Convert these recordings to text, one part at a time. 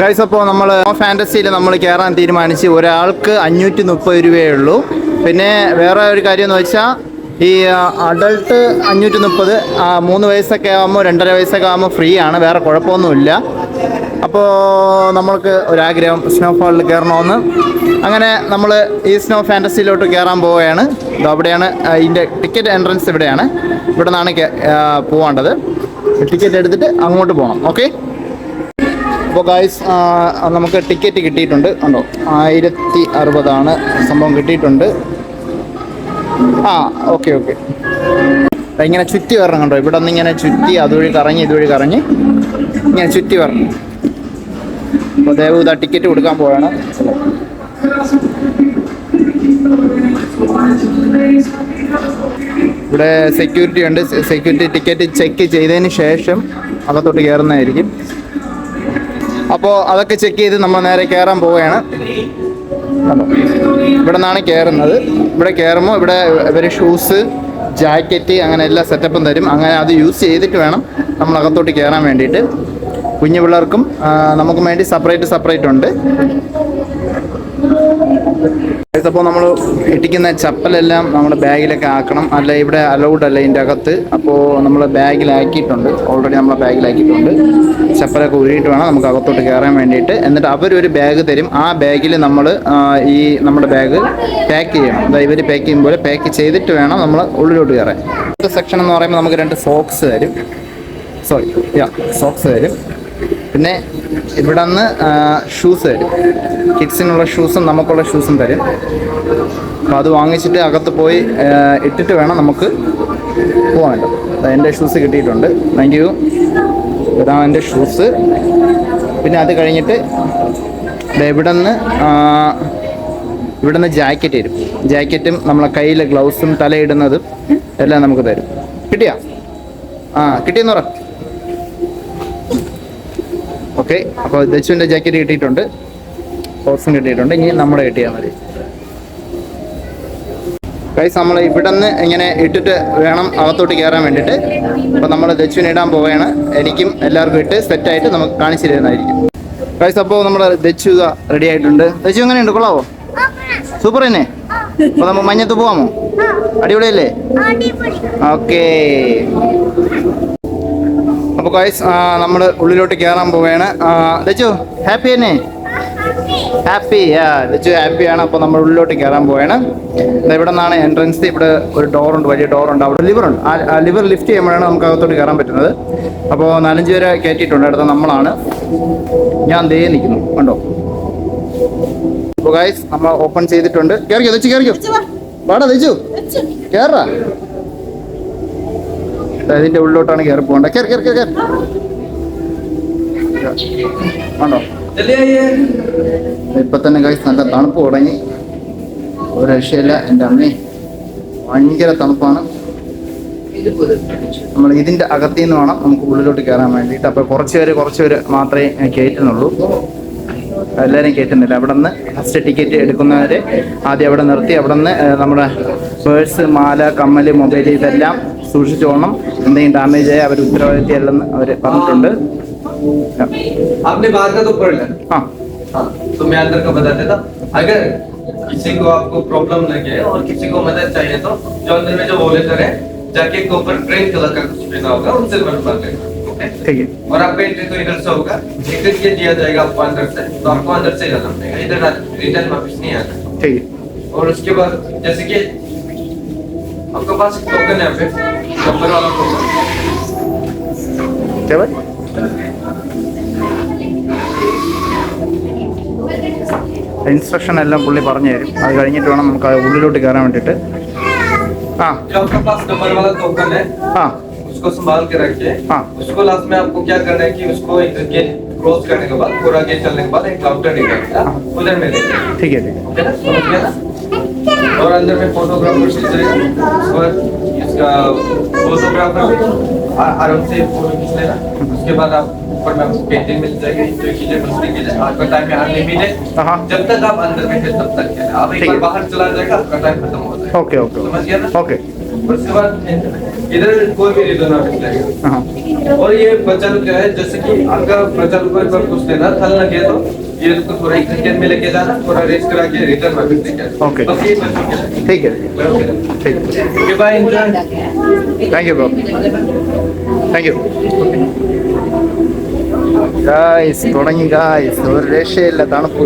Guys, അപ്പോൾ നമ്മൾ ഫാൻറ്റസിയിൽ നമ്മൾ കയറാൻ തീരുമാനിച്ച് ഒരാൾക്ക് 530 രൂപയേ ഉള്ളൂ. പിന്നെ വേറെ ഒരു കാര്യം എന്ന് വെച്ചാൽ ഈ അഡൾട്ട് 530, 3 വയസ്സൊക്കെ ആകുമ്പോൾ 2.5 വയസ്സൊക്കെ ആകുമ്പോൾ ഫ്രീ ആണ്, വേറെ കുഴപ്പമൊന്നുമില്ല. അപ്പോൾ നമ്മൾക്ക് ഒരാഗ്രഹം സ്നോഫാളിൽ കയറണമെന്ന്. അങ്ങനെ നമ്മൾ ഈ സ്നോ ഫാൻറ്റസിയിലോട്ട് കയറാൻ പോവുകയാണ്. അവിടെയാണ് ഇതിൻ്റെ ടിക്കറ്റ് എൻട്രൻസ്, ഇവിടെയാണ്. ഇവിടെ നിന്നാണ് പോകേണ്ടത്. ടിക്കറ്റ് എടുത്തിട്ട് അങ്ങോട്ട് പോകണം. ഓക്കെ. അപ്പോൾ ഗായ്സ്, നമുക്ക് ടിക്കറ്റ് കിട്ടിയിട്ടുണ്ട്. കണ്ടോ, 1060 സംഭവം കിട്ടിയിട്ടുണ്ട്. ഓക്കെ. ഇങ്ങനെ ചുറ്റി വരണം. കണ്ടോ, ഇവിടെ നിന്ന് ഇങ്ങനെ ചുറ്റി അതുവഴി കറങ്ങി ഇതുവഴി കറങ്ങി ഇങ്ങനെ ചുറ്റി വരണം. അപ്പോൾ ദയവ് ഇതാ ടിക്കറ്റ് കൊടുക്കാൻ പോവാണ്. ഇവിടെ സെക്യൂരിറ്റി ഉണ്ട്. സെക്യൂരിറ്റി ടിക്കറ്റ് ചെക്ക് ചെയ്തതിന് ശേഷം അകത്തോട്ട് കയറുന്നതായിരിക്കും. അപ്പോൾ അതൊക്കെ ചെക്ക് ചെയ്ത് നമ്മൾ നേരെ കയറാൻ പോവുകയാണ്. ഇവിടെ നിന്നാണ് കയറുന്നത്. ഇവിടെ കയറുമ്പോൾ ഇവിടെ ഇവർ ഷൂസ്, ജാക്കറ്റ്, അങ്ങനെ എല്ലാ സെറ്റപ്പും തരും. അങ്ങനെ അത് യൂസ് ചെയ്തിട്ട് വേണം നമ്മൾ അകത്തോട്ട് കയറാൻ വേണ്ടിയിട്ട്. കുഞ്ഞു പിള്ളേർക്കും നമുക്കും വേണ്ടി സെപ്പറേറ്റ് ഉണ്ട്. അപ്പോൾ നമ്മൾ ഇട്ടിക്കുന്ന ചപ്പലെല്ലാം നമ്മുടെ ബാഗിലൊക്കെ ആക്കണം. അല്ല, ഇവിടെ അലൗഡ് അല്ല ഇതിൻ്റെ അകത്ത്. അപ്പോൾ നമ്മൾ ബാഗിലാക്കിയിട്ടുണ്ട്, ഓൾറെഡി നമ്മളെ ബാഗിലാക്കിയിട്ടുണ്ട്. ചപ്പലൊക്കെ ഊരിയിട്ട് വേണം നമുക്ക് അകത്തോട്ട് കയറാൻ വേണ്ടിയിട്ട്. എന്നിട്ട് അവരൊരു ബാഗ് തരും. ആ ബാഗിൽ നമ്മൾ ഈ നമ്മുടെ ബാഗ് പാക്ക് ചെയ്യണം. അതായത് ഇവർ പാക്ക് ചെയ്യുമ്പോൾ പാക്ക് ചെയ്തിട്ട് വേണം നമ്മൾ ഉള്ളിലോട്ട് കയറാൻ. അടുത്ത സെക്ഷൻ എന്ന് പറയുമ്പോൾ നമുക്ക് 2 സോക്സ് തരും. സോക്സ് തരും. പിന്നെ ഇവിടെ നിന്ന് ഷൂസ് തരും. കിഡ്സിനുള്ള ഷൂസും നമുക്കുള്ള ഷൂസും തരും. അപ്പോൾ അത് വാങ്ങിച്ചിട്ട് അകത്ത് പോയി ഇട്ടിട്ട് വേണം നമുക്ക് പോകാനല്ലോ. എൻ്റെ ഷൂസ് കിട്ടിയിട്ടുണ്ട്. Thank you. ഇതാ എൻ്റെ ഷൂസ്. പിന്നെ അത് കഴിഞ്ഞിട്ട് ഇവിടെ നിന്ന് ജാക്കറ്റ് തരും. ജാക്കറ്റും നമ്മളെ കയ്യിലെ ഗ്ലൗസും തലയിടുന്നതും എല്ലാം നമുക്ക് തരും. കിട്ടിയോ? കിട്ടിയെന്ന് പറ. ഓക്കെ. അപ്പോൾ ദച്ചുവിൻ്റെ ജാക്കറ്റ് കിട്ടിയിട്ടുണ്ട്, ബോക്സും കിട്ടിയിട്ടുണ്ട്. ഇനി നമ്മുടെ കിട്ടിയാൽ മതി. ഗൈസ്, നമ്മൾ ഇവിടെ നിന്ന് ഇങ്ങനെ ഇട്ടിട്ട് വേണം അകത്തോട്ട് കയറാൻ വേണ്ടിയിട്ട്. അപ്പോൾ നമ്മൾ ദച്ചുവിന് ഇടാൻ പോവുകയാണ്. എനിക്കും എല്ലാവർക്കും ഇട്ട് സെറ്റായിട്ട് നമുക്ക് കാണിച്ചു തരുന്നതായിരിക്കും. ഗൈസ്, അപ്പോൾ നമ്മുടെ ദച്ചു റെഡി ആയിട്ടുണ്ട്. ദച്ചു എങ്ങനെയുണ്ട്? കൊള്ളാവോ? സൂപ്പർ തന്നെ. അപ്പോൾ നമുക്ക് മഞ്ഞത്ത് പോവാമോ? അടിപൊളിയല്ലേ? ഓക്കേ. അപ്പോൾ ഗൈസ്, നമ്മൾ ഉള്ളിലോട്ട് കയറാൻ പോവുകയാണ്. ദച്ചു ഹാപ്പി തന്നെ? ഹാപ്പി. ദച്ചു ഹാപ്പിയാണ്. അപ്പോൾ നമ്മൾ ഉള്ളിലോട്ട് കയറാൻ പോവുകയാണ്. ഇവിടെ നിന്നാണ് എൻട്രൻസ്. ഇവിടെ ഒരു ഡോറുണ്ട്, വലിയ ഡോറുണ്ട്. അവിടെ ലിവറുണ്ട്. ആ ലിവർ ലിഫ്റ്റ് ചെയ്യുമ്പോഴാണ് നമുക്ക് അകത്തോട്ട് കയറാൻ പറ്റുന്നത്. അപ്പോൾ 4-5 പേരെ കയറ്റിയിട്ടുണ്ട്. അടുത്ത നമ്മളാണ്. ഞാൻ ദേ നിൽക്കുന്നു, കണ്ടോ. അപ്പോൾ ഗൈസ്, നമ്മൾ ഓപ്പൺ ചെയ്തിട്ടുണ്ട്. കയറിക്കോ ദച്ചു, കയറിക്കോ. വാടാ ദച്ചു, കയറാ. ഇതിൻ്റെ ഉള്ളിലോട്ടാണ് കയറി പോകേണ്ടത്. കയറി കണ്ടോ. ഇപ്പം തന്നെ ഗൈസ് നല്ല തണുപ്പ് തുടങ്ങി. ഒരു രക്ഷയില്ല. എൻ്റെ അമ്മേ, ഭയങ്കര തണുപ്പാണ്. നമ്മൾ ഇതിൻ്റെ അകത്തു നിന്ന് വേണം നമുക്ക് ഉള്ളിലോട്ട് കയറാൻ വേണ്ടിയിട്ട്. അപ്പോൾ കുറച്ച് പേര് മാത്രമേ കയറ്റുന്നുള്ളൂ. എല്ലാവരും കയറ്റുന്നില്ല. അവിടെ നിന്ന് ഫസ്റ്റ് ടിക്കറ്റ് എടുക്കുന്നവർ ആദ്യം അവിടെ നിർത്തി അവിടെ നിന്ന് നമ്മുടെ പേഴ്സ്, മാല, കമ്മൽ, മൊബൈൽ ഇതെല്ലാം സൂക്ഷിച്ചോണം. എന്തെങ്കിലും ഡാമേജ് ആയി അവർ ഉത്തരവാദിത്വം അല്ലെന്ന് അവർ പറഞ്ഞിട്ടുണ്ട്. तो मैं अंदर का बता देता. अगर किसी को आपको प्रॉब्लम लगे और किसी को मदद चाहिए तो जो अंदर में जो वॉलेटर है, जैकेट के ऊपर ग्रीन कलर का कुछ पहना होगा, उनसे बात करेगा. ठीक है. और आपका एंट्री तो इधर से होगा. टिकट ये दिया जाएगा आपको अंदर से, तो आपको अंदर से जाना पड़ेगा. इधर रिटर्न वापस नहीं आना. ठीक है. और उसके बाद जैसे कि आपके पास टोकन है, पे नंबर वाला टोकन. क्या भाई? ഇൻസ്ട്രക്ഷൻ എല്ലാം പുള്ളി പറഞ്ഞു തരും. അത് കഴിഞ്ഞിട്ട് വേണം നമുക്ക് ഉള്ളിലോട്ട് കയറാൻ വേണ്ടിയിട്ട്. उसको संभाल के रखिए. उसको लास्ट में आपको क्या करना है कि उसको गेट क्रॉस करने के बाद, पूरा गेट चलने के बाद एक काउंटर निकलेगा, उधर में लेंगे. ठीक है. समझ गया ना? और अंदर में फोटोग्राफर और इसका फोटोग्राफर आराम से फोटो खींच लेना. उसके बाद आप ऊपर में आपको पेंटिंग मिल जाएगी. जो कीजिए मस्ती कीजिए. आपका टाइम यहाँ लिमिटेड. जब तक आप अंदर में थे तब तक है. आप एक बार बाहर चला जाएगा, आपका टाइम खत्म हो जाएगा. ओके. समझ गया ना? ओके. उसके बाद इधर कोई भी रीजन आप लगेगा। और ये बच्चा लोग क्या है, जैसे कि अगर बच्चा लोग को एक बार कुछ देना थल लगे तो ये उसको थोड़ा एक सेकंड में लेके जाना, थोड़ा रेस्ट करा के रिटर्न वापस लेके आना। Okay. बस ये बच्चों के लिए। ठीक है, ठीक okay bye, enjoy. Thank you bro, thank you. Guys തുടങ്ങി ഗായ്സ്, ഒരു രക്ഷയില്ല തണുപ്പ്.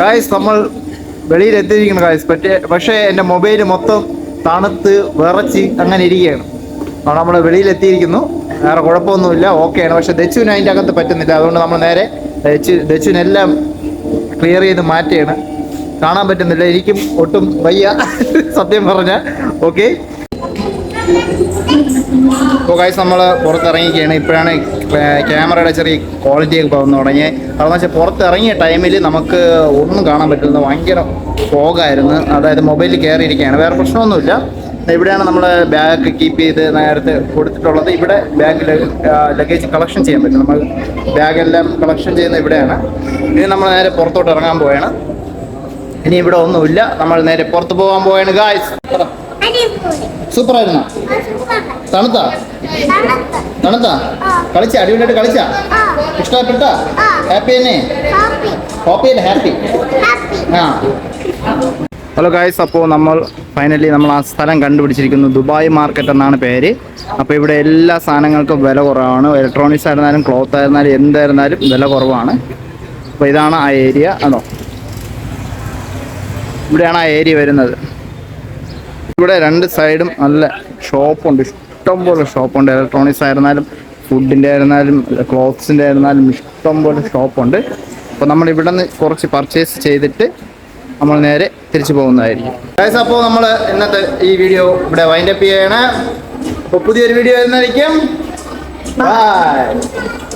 ഗായ്സ് നമ്മൾ വെളിയിലെത്തിയിരിക്കുന്നു ഗായ്സ്. പക്ഷേ എൻ്റെ മൊബൈൽ മൊത്തം തണുത്ത് വിറച്ച് അങ്ങനെ ഇരിക്കുകയാണ്. അപ്പോൾ നമ്മൾ വെളിയിലെത്തിയിരിക്കുന്നു, വേറെ കുഴപ്പമൊന്നുമില്ല, ഓക്കെയാണ്. പക്ഷേ ദച്ചുവിന് അതിൻ്റെ അകത്ത് പറ്റുന്നില്ല. അതുകൊണ്ട് നമ്മൾ നേരെ ദച്ചുവിനെല്ലാം ക്ലിയർ ചെയ്ത് മാറ്റുകയാണ്. കാണാൻ പറ്റുന്നില്ല, എനിക്കും ഒട്ടും വയ്യ സത്യം പറഞ്ഞാൽ. ഓക്കെ, അപ്പോൾ ഗൈസ് നമ്മൾ പുറത്തിറങ്ങിക്കുകയാണ്. ഇപ്പോഴാണ് ക്യാമറയുടെ ചെറിയ ക്വാളിറ്റിയൊക്കെ വന്നു തുടങ്ങിയത്. അതെന്ന് വെച്ചാൽ പുറത്തിറങ്ങിയ ടൈമിൽ നമുക്ക് ഒന്നും കാണാൻ പറ്റുന്നത് ഭയങ്കര ഫോഗായിരുന്നു. അതായത് മൊബൈലിൽ കയറിയിരിക്കുകയാണ്, വേറെ പ്രശ്നമൊന്നുമില്ല. ഇവിടെയാണ് നമ്മൾ ബാഗ് കീപ്പ് ചെയ്ത് നേരത്തെ കൊടുത്തിട്ടുള്ളത്. ഇവിടെ ബാഗ് ലഗേജ് കളക്ഷൻ ചെയ്യാൻ പറ്റും. നമ്മൾ ബാഗെല്ലാം കളക്ഷൻ ചെയ്യുന്ന ഇവിടെയാണ്. ഇനി നമ്മൾ നേരെ പുറത്തോട്ട് ഇറങ്ങാൻ പോവുകയാണ്. ഇനി ഇവിടെ ഒന്നുമില്ല, നമ്മൾ നേരെ പുറത്ത് പോകാൻ പോവുകയാണ് ഗായ്സ്. സൂപ്പറായിരുന്നോ? തണുത്താ? കളിച്ചാ? അടിപൊളിയായിട്ട് കളിച്ചാ? ഇഷ്ടപ്പെട്ട? ഹാപ്പി തന്നെ? കോപ്പി അല്ല ഹാപ്പി. ആ ഹലോ ഗായ്സ്, അപ്പോൾ നമ്മൾ ഫൈനലി ആ സ്ഥലം കണ്ടുപിടിച്ചിരിക്കുന്നു. ദുബായ് മാർക്കറ്റ് എന്നാണ് പേര്. അപ്പോൾ ഇവിടെ എല്ലാ സാധനങ്ങൾക്കും വില കുറവാണ്. ഇലക്ട്രോണിക്സ് ആയിരുന്നാലും ക്ലോത്ത് ആയിരുന്നാലും എന്തായിരുന്നാലും വില കുറവാണ്. അപ്പോൾ ഇതാണ് ആ ഏരിയ. ആണോ, ഇവിടെയാണ് ആ ഏരിയ വരുന്നത്. ഇവിടെ രണ്ട് സൈഡും നല്ല ഷോപ്പുണ്ട്, ഇഷ്ടംപോലെ ഷോപ്പുണ്ട്. ഇലക്ട്രോണിക്സ് ആയിരുന്നാലും ഫുഡിൻ്റെ ആയിരുന്നാലും ക്ലോത്ത്സിൻ്റെ ആയിരുന്നാലും ഇഷ്ടംപോലെ ഷോപ്പുണ്ട്. അപ്പോൾ നമ്മൾ ഇവിടെ നിന്ന് കുറച്ച് പർച്ചേസ് ചെയ്തിട്ട് നമ്മൾ നേരെ തിരിച്ചു പോകുന്നതായിരിക്കും. ഗൈസ്, അപ്പോൾ നമ്മൾ ഇന്നത്തെ ഈ വീഡിയോ ഇവിടെ വൈൻഡപ്പ് ചെയ്യണം. അപ്പോൾ പുതിയൊരു വീഡിയോ വരുന്നതായിരിക്കും. ബൈ.